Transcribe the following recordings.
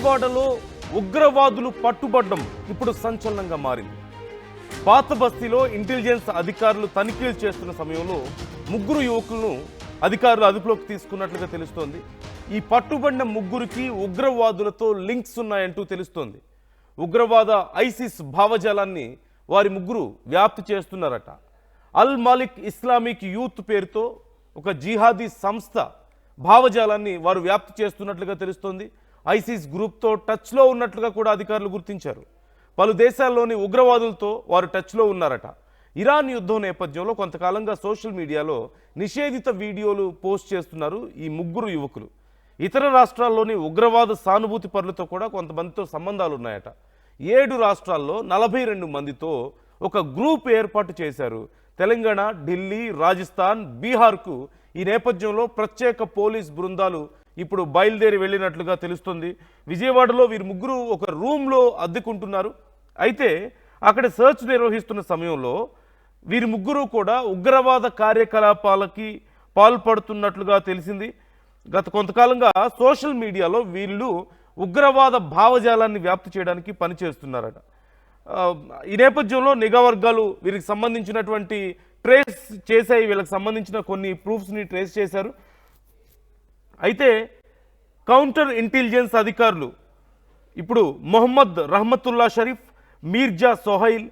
విజయవాడలో ఉగ్రవాదులు పట్టుబడ్డం ఇప్పుడు సంచలనంగా మారింది. పాత బస్తీలో ఇంటెలిజెన్స్ అధికారులు తనిఖీలు చేస్తున్న సమయంలో ముగ్గురు యువకులను అధికారులు అదుపులోకి తీసుకున్నట్లుగా తెలుస్తోంది. ఈ పట్టుబడిన ముగ్గురికి ఉగ్రవాదులతో లింక్స్ ఉన్నాయంటూ తెలుస్తోంది. ఉగ్రవాద ఐసిస్ భావజాలాన్ని వారి ముగ్గురు వ్యాప్తి చేస్తున్నారట. అల్ మాలిక్ ఇస్లామిక్ యూత్ పేరుతో ఒక జిహాదీ సంస్థ భావజాలాన్ని వారు వ్యాప్తి చేస్తున్నట్లుగా తెలుస్తోంది. ఐసిస్ గ్రూప్తో టచ్లో ఉన్నట్లుగా కూడా అధికారులు గుర్తించారు. పలు దేశాల్లోని ఉగ్రవాదులతో వారు టచ్లో ఉన్నారట. ఇరాన్ యుద్ధం నేపథ్యంలో కొంతకాలంగా సోషల్ మీడియాలో నిషేధిత వీడియోలు పోస్ట్ చేస్తున్నారు ఈ ముగ్గురు యువకులు. ఇతర రాష్ట్రాల్లోని ఉగ్రవాద సానుభూతి పరులతో కూడా కొంతమందితో సంబంధాలు ఉన్నాయట. 7 రాష్ట్రాల్లో 42 మందితో ఒక గ్రూప్ ఏర్పాటు చేశారు. తెలంగాణ, ఢిల్లీ, రాజస్థాన్, బీహార్కు ఈ నేపథ్యంలో ప్రత్యేక పోలీస్ బృందాలు ఇప్పుడు బయలుదేరి వెళ్ళినట్లుగా తెలుస్తుంది. విజయవాడలో వీరు ముగ్గురు ఒక రూమ్లో అద్దెకుంటున్నారు. అయితే అక్కడ సెర్చ్ నిర్వహిస్తున్న సమయంలో వీరి ముగ్గురు కూడా ఉగ్రవాద కార్యకలాపాలకి పాల్పడుతున్నట్లుగా తెలిసింది. గత కొంతకాలంగా సోషల్ మీడియాలో వీళ్ళు ఉగ్రవాద భావజాలాన్ని వ్యాప్తి చేయడానికి పనిచేస్తున్నారట. ఈ నేపథ్యంలో నిఘా వర్గాలు వీరికి సంబంధించినటువంటి ట్రేస్ చేశాయి. వీళ్ళకి సంబంధించిన కొన్ని ప్రూఫ్స్ని ట్రేస్ చేశారు. అయితే కౌంటర్ ఇంటెలిజెన్స్ అధికారులు ఇప్పుడు మొహమ్మద్ రహమతుల్లా షరీఫ్, మీర్జా సోహైల్,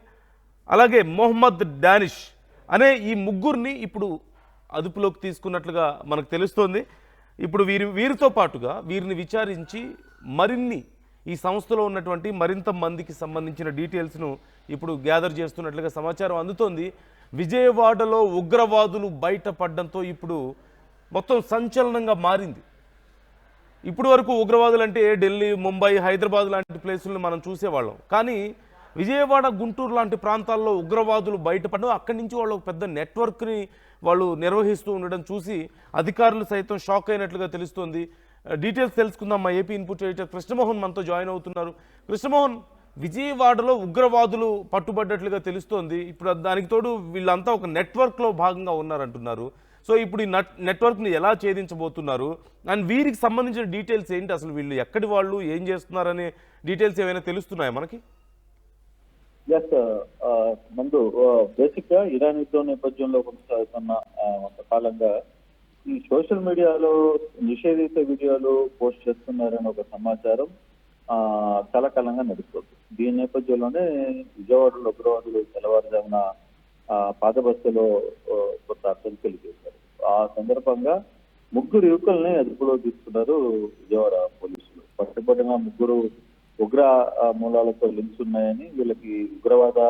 అలాగే మొహమ్మద్ డానిష్ అనే ఈ ముగ్గురిని ఇప్పుడు అదుపులోకి తీసుకున్నట్లుగా మనకు తెలుస్తోంది. ఇప్పుడు వీరితో పాటుగా వీరిని విచారించి మరిన్ని ఈ సంస్థలో ఉన్నటువంటి మరింత మందికి సంబంధించిన డీటెయిల్స్ను ఇప్పుడు గ్యాదర్ చేస్తున్నట్లుగా సమాచారం అందుతోంది. విజయవాడలో ఉగ్రవాదులు బయటపడడంతో ఇప్పుడు మొత్తం సంచలనంగా మారింది. ఇప్పటి వరకు ఉగ్రవాదులు అంటే ఢిల్లీ, ముంబై, హైదరాబాద్ లాంటి ప్లేసులను మనం చూసేవాళ్ళం. కానీ విజయవాడ, గుంటూరు లాంటి ప్రాంతాల్లో ఉగ్రవాదులు బయటపడడం, అక్కడి నుంచి వాళ్ళు ఒక పెద్ద నెట్వర్క్ని వాళ్ళు నిర్వహిస్తూ ఉండడం చూసి అధికారులు సైతం షాక్ అయినట్లుగా తెలుస్తోంది. డీటెయిల్స్ తెలుసుకుందాం. మా ఏపీ ఇన్పుట్ ఎడిటర్ కృష్ణమోహన్ మనతో జాయిన్ అవుతున్నారు. కృష్ణమోహన్, విజయవాడలో ఉగ్రవాదులు పట్టుబడ్డట్లుగా తెలుస్తోంది. ఇప్పుడు దానికి తోడు వీళ్ళంతా ఒక నెట్వర్క్లో భాగంగా ఉన్నారంటున్నారు. సో ఇప్పుడు ఈ నెట్వర్క్ని ఎలా ఛేదించబోతున్నారు అండ్ వీరికి సంబంధించిన డీటెయిల్స్ ఏంటి, అసలు వీళ్ళు ఎక్కడి వాళ్ళు, ఏం చేస్తున్నారనే డీటెయిల్స్ ఏమైనా తెలుస్తున్నాయా మనకి? ఎస్, ముందు బేసిక్ గా ఇరాన్ యుద్ధం నేపథ్యంలో కొనసాగుతున్న కొంతకాలంగా ఈ సోషల్ మీడియాలో నిషేధిత వీడియోలు పోస్ట్ చేస్తున్నారని ఒక సమాచారం చాలా కాలంగా నడుస్తుంది. దీని నేపథ్యంలోనే విజయవాడలో ఉగ్రవాదులు తెల్లవారుజామున పాత బస్తీలో కొంత అర్థంకెళ్ళి చేశారు. ఆ సందర్భంగా ముగ్గురు యువకుల్ని అదుపులో తీసుకున్నారు విజయవాడ పోలీసులు. పట్టుబడిన ముగ్గురు ఉగ్ర మూలాలతో లింక్స్ ఉన్నాయని, వీళ్ళకి ఉగ్రవాద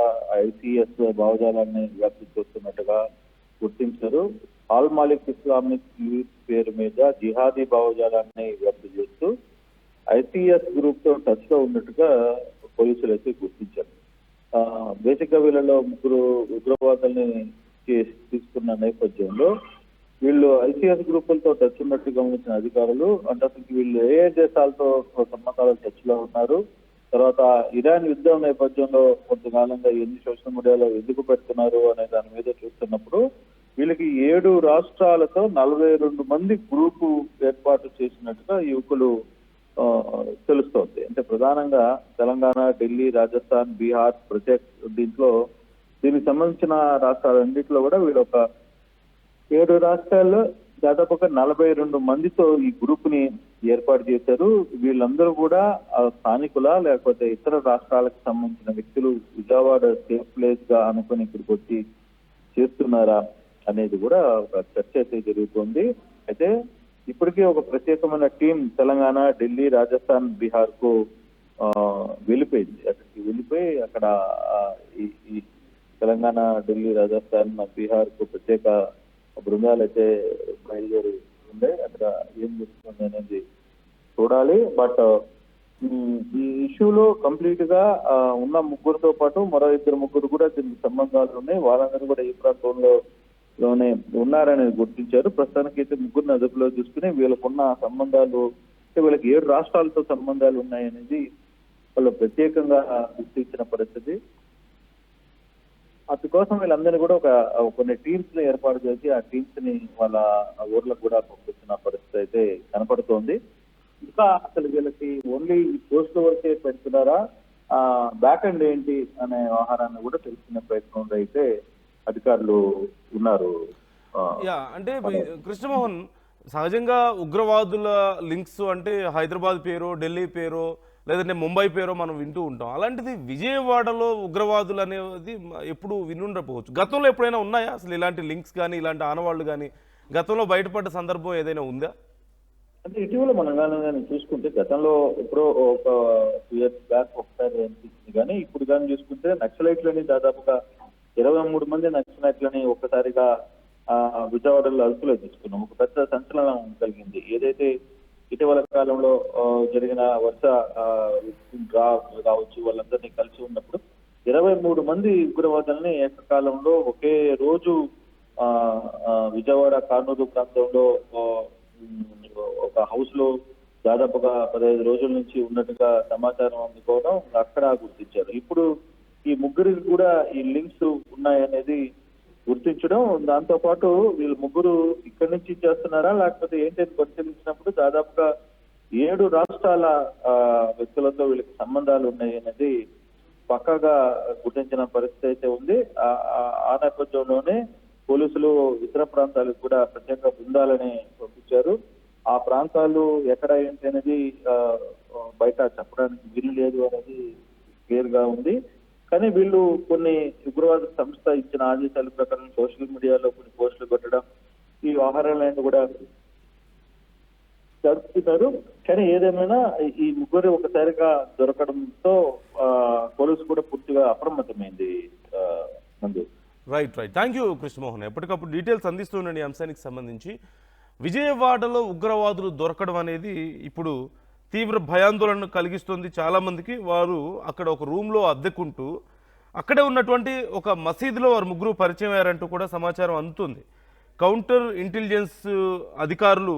ఐసిఎస్ భావజాలాన్ని వ్యాప్తి చేస్తున్నట్టుగా గుర్తించారు. అల్ మాలిక్ ఇస్లామిక్ యూత్ పేరు మీద జిహాదీ భావజాలాన్ని వ్యాప్తి చేస్తూ ఐసిఎస్ గ్రూప్ తో టచ్ లో ఉన్నట్టుగా పోలీసులు అయితే గుర్తించారు. బేసిక్ గా వీళ్ళలో ముగ్గురు ఉగ్రవాదుల్ని తీసుకున్న నేపథ్యంలో వీళ్ళు ఐసిఎస్ గ్రూపులతో టచ్ ఉన్నట్టు గమనించిన అధికారులు, అంటే అసలు వీళ్ళు ఏ దేశాలతో సంబంధాలు టచ్ లో ఉన్నారు, తర్వాత ఇరాన్ యుద్ధం నేపథ్యంలో కొంతకాలంగా ఎన్ని సోషల్ మీడియాలో ఎందుకు పెడుతున్నారు అనే దాని మీద చూస్తున్నప్పుడు వీళ్ళకి 7 రాష్ట్రాలతో 42 మంది గ్రూపు ఏర్పాటు చేసినట్టుగా యువకులు తెలుస్తోంది. అంటే ప్రధానంగా తెలంగాణ, ఢిల్లీ, రాజస్థాన్, బీహార్ దీనికి సంబంధించిన రాష్ట్రాలన్నింటిలో కూడా వీళ్ళు ఒక 7 రాష్ట్రాల్లో దాదాపు 42 మందితో ఈ గ్రూప్ ని ఏర్పాటు చేశారు. వీళ్ళందరూ కూడా స్థానికుల లేకపోతే ఇతర రాష్ట్రాలకు సంబంధించిన వ్యక్తులు విజయవాడ సేఫ్ ప్లేస్ గా అనుకుని ఇక్కడికి వచ్చి చేస్తున్నారా అనేది కూడా ఒక చర్చ అయితే జరుగుతుంది. అయితే ఇప్పటికే ఒక ప్రత్యేకమైన టీం తెలంగాణ, ఢిల్లీ, రాజస్థాన్, బీహార్ కు వెళ్ళిపోయింది. అక్కడికి వెళ్ళిపోయి అక్కడ ఈ తెలంగాణ, ఢిల్లీ, రాజస్థాన్, బీహార్ కు ప్రత్యేక బృందాలు అయితే బయలుదేరి ఉండే. అక్కడ ఏం జరుగుతుంది అనేది చూడాలి. బట్ ఈ ఇష్యూలో కంప్లీట్ గా ఉన్న ముగ్గురితో పాటు మరో 2 ముగ్గురు కూడా దీనికి సంబంధాలు ఉన్నాయి. వాళ్ళందరూ కూడా ఈ ప్రాంతంలోనే ఉన్నారనేది గుర్తించారు. ప్రస్తుతానికి అయితే ముగ్గురిని అదుపులో చూసుకుని వీళ్ళకున్న సంబంధాలు, వీళ్ళకి 7 రాష్ట్రాలతో సంబంధాలు ఉన్నాయనేది వాళ్ళు ప్రత్యేకంగా గుర్తించిన పరిస్థితి. అందుకోసం వీళ్ళందరినీ కూడా కొన్ని టీమ్స్ ని ఏర్పాటు చేసి ఆ టీమ్స్ ని వాళ్ళ ఊర్లకు కూడా పంపిస్తున్న పరిస్థితి అయితే కనపడుతోంది. ఇంకా అసలు వీళ్ళకి ఓన్లీ ఈ పోస్టుల వరకే పెడుతున్నారా, బ్యాక్ ఎండ్ ఏంటి అనే వ్యవహారాన్ని కూడా తెలుసుకునే ప్రయత్నంలో అయితే అధికారులు ఉన్నారు. అంటే కృష్ణమోహన్, సహజంగా ఉగ్రవాదుల లింక్స్ అంటే హైదరాబాద్ పేరో, ఢిల్లీ పేరో, లేదంటే ముంబై పేరో మనం వింటూ ఉంటాం. అలాంటిది విజయవాడలో ఉగ్రవాదులు అనేది ఎప్పుడు వినుండకపోవచ్చు. గతంలో ఎప్పుడైనా ఉన్నాయా అసలు ఇలాంటి లింక్స్ కానీ, ఇలాంటి ఆనవాళ్ళు కానీ గతంలో బయటపడ్డ సందర్భం ఏదైనా ఉందా? అంటే ఇటీవల మనం కానీ చూసుకుంటే గతంలో ఎప్పుడో ఒక 2 years బ్యాక్ ఒకసారి అనిపించింది, కానీ ఇప్పుడు కానీ చూసుకుంటే నక్సలైట్లని దాదాపుగా 23 మంది నక్సలైట్లని ఒక్కసారిగా విజయవాడలో అదుపులో తీసుకున్నాం. ఒక పెద్ద సంచలనం కలిగింది. ఏదైతే ఇటీవల కాలంలో జరిగిన వరుస కావచ్చు, వాళ్ళందరినీ కలిసి ఉన్నప్పుడు 23 మంది ఉగ్రవాదుల్ని ఏకకాలంలో ఒకే రోజు విజయవాడ కానూరు ప్రాంతంలో ఒక హౌస్ లో దాదాపుగా 15 రోజుల నుంచి ఉన్నట్టుగా సమాచారం అందుకోవడం అక్కడ గుర్తించారు. ఇప్పుడు ఈ ముగ్గురికి కూడా ఈ లింక్స్ ఉన్నాయనేది గుర్తించడం, దాంతో పాటు వీళ్ళు ముగ్గురు ఇక్కడి నుంచి చేస్తున్నారా లేకపోతే ఏంటని పరిశీలించినప్పుడు దాదాపుగా 7 రాష్ట్రాల వ్యక్తులతో వీళ్ళకి సంబంధాలు ఉన్నాయి అనేది పక్కాగా గుర్తించిన పరిస్థితి అయితే ఉంది. ఆ నేపథ్యంలోనే పోలీసులు ఇతర ప్రాంతాలకు కూడా ప్రత్యేక బృందాలని పంపించారు. ఆ ప్రాంతాలు ఎక్కడ ఏంటి అనేది బయట చెప్పడానికి వీలు లేదు అనేది క్లియర్ గా ఉంది. కానీ వీళ్ళు కొన్ని ఉగ్రవాద సంస్థ ఇచ్చిన ఆదేశాల ప్రకారం సోషల్ మీడియాలో కొన్ని పోస్టులు పెట్టడం, ఈ వ్యవహారాలన్నీ కూడా జరుపుతున్నారు. కానీ ఏదేమైనా ఈ ముగ్గురు ఒకసారిగా దొరకడంతో పోలీసు కూడా పూర్తిగా అప్రమత్తమైంది. రైట్. Thank you Krishnamohan. ఎప్పటికప్పుడు డీటెయిల్స్ అందిస్తుండండి ఈ అంశానికి సంబంధించి. విజయవాడలో ఉగ్రవాదులు దొరకడం అనేది ఇప్పుడు తీవ్ర భయాందోళన కలిగిస్తుంది చాలామందికి. వారు అక్కడ ఒక రూమ్లో అద్దెకుంటూ అక్కడే ఉన్నటువంటి ఒక మసీదులో వారు ముగ్గురు పరిచయం అయ్యారంటూ కూడా సమాచారం అందుతుంది. కౌంటర్ ఇంటెలిజెన్స్ అధికారులు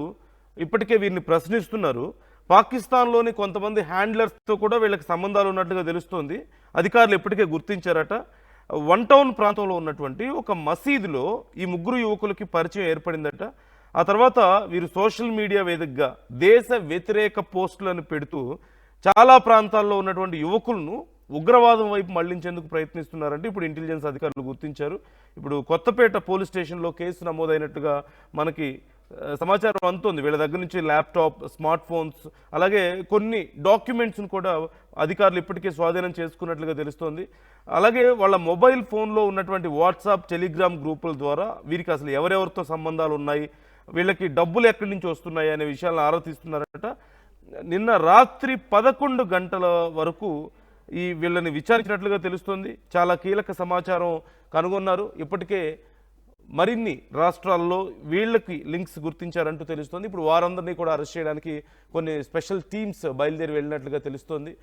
ఇప్పటికే వీరిని ప్రశ్నిస్తున్నారు. పాకిస్తాన్లోని కొంతమంది హ్యాండ్లర్స్తో కూడా వీళ్ళకి సంబంధాలు ఉన్నట్లుగా తెలుస్తోంది. అధికారులు ఇప్పటికే గుర్తించారట. 1 టౌన్ ప్రాంతంలో ఉన్నటువంటి ఒక మసీదులో ఈ ముగ్గురు యువకులకి పరిచయం ఏర్పడిందట. ఆ తర్వాత వీరు సోషల్ మీడియా వేదికగా దేశ వ్యతిరేక పోస్టులను పెడుతూ చాలా ప్రాంతాల్లో ఉన్నటువంటి యువకులను ఉగ్రవాదం వైపు మళ్లించేందుకు ప్రయత్నిస్తున్నారంటే ఇప్పుడు ఇంటెలిజెన్స్ అధికారులు గుర్తించారు. ఇప్పుడు కొత్తపేట పోలీస్ స్టేషన్లో కేసు నమోదైనట్టుగా మనకి సమాచారం అందుతోంది. వీళ్ళ దగ్గర నుంచి ల్యాప్టాప్, స్మార్ట్ ఫోన్స్, అలాగే కొన్ని డాక్యుమెంట్స్ను కూడా అధికారులు ఇప్పటికే స్వాధీనం చేసుకున్నట్లుగా తెలుస్తోంది. అలాగే వాళ్ళ మొబైల్ ఫోన్లో ఉన్నటువంటి వాట్సాప్, టెలిగ్రామ్ గ్రూపుల ద్వారా వీరికి అసలు ఎవరెవరితో సంబంధాలు ఉన్నాయి, వీళ్ళకి డబ్బులు ఎక్కడి నుంచి వస్తున్నాయి అనే విషయాలను ఆరా తీస్తున్నారట. నిన్న రాత్రి 11 గంటల వరకు వీళ్ళని విచారించినట్లుగా తెలుస్తోంది. చాలా కీలక సమాచారం కనుగొన్నారు. ఇప్పటికే మరిన్ని రాష్ట్రాల్లో వీళ్ళకి లింక్స్ గుర్తించారంటూ తెలుస్తోంది. ఇప్పుడు వారందరినీ కూడా అరెస్ట్ చేయడానికి కొన్ని స్పెషల్ టీమ్స్ బయలుదేరి వెళ్ళినట్లుగా తెలుస్తోంది.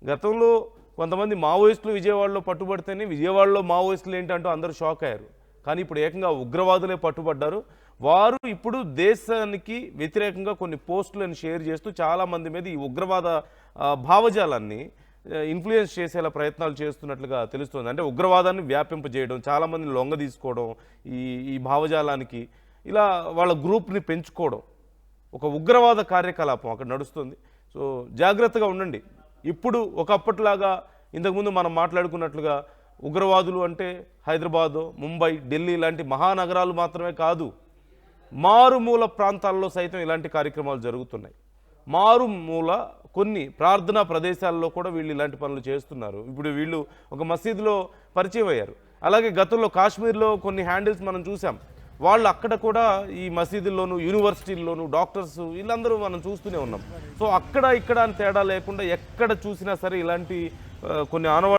గతంలో కొంతమంది మావోయిస్టులు విజయవాడలో పట్టుబడితేనే విజయవాడలో మావోయిస్టులు ఏంటంటూ అందరూ షాక్ అయ్యారు. కానీ ఇప్పుడు ఏకంగా ఉగ్రవాదులే పట్టుబడ్డారు. వారు ఇప్పుడు దేశానికి వ్యతిరేకంగా కొన్ని పోస్టులను షేర్ చేస్తూ చాలామంది మీద ఈ ఉగ్రవాద భావజాలాన్ని ఇన్ఫ్లుయెన్స్ చేసేలా ప్రయత్నాలు చేస్తున్నట్లుగా తెలుస్తుంది. అంటే ఉగ్రవాదాన్ని వ్యాపింపజేయడం, చాలామందిని లొంగ తీసుకోవడం, ఈ భావజాలానికి ఇలా వాళ్ళ గ్రూప్ని పెంచుకోవడం, ఒక ఉగ్రవాద కార్యకలాపం అక్కడ నడుస్తుంది. సో జాగ్రత్తగా ఉండండి. ఇప్పుడు ఒకప్పటిలాగా ఇంతకుముందు మనం మాట్లాడుకున్నట్లుగా ఉగ్రవాదులు అంటే హైదరాబాదు, ముంబై, ఢిల్లీ లాంటి మహానగరాలు మాత్రమే కాదు, మారుమూల ప్రాంతాల్లో సైతం ఇలాంటి కార్యక్రమాలు జరుగుతున్నాయి. మారుమూల కొన్ని ప్రార్థనా ప్రదేశాల్లో కూడా వీళ్ళు ఇలాంటి పనులు చేస్తున్నారు. ఇప్పుడు వీళ్ళు ఒక మసీదులో పరిచయం అయ్యారు. అలాగే గతంలో కాశ్మీర్లో కొన్ని హ్యాండిల్స్ మనం చూసాం. వాళ్ళు అక్కడ కూడా ఈ మసీదుల్లోనూ, యూనివర్సిటీల్లోనూ డాక్టర్స్ వీళ్ళందరూ మనం చూస్తూనే ఉన్నాం. సో అక్కడ ఇక్కడ అని తేడా లేకుండా ఎక్కడ చూసినా సరే ఇలాంటి కొన్ని ఆనవాళ్ళు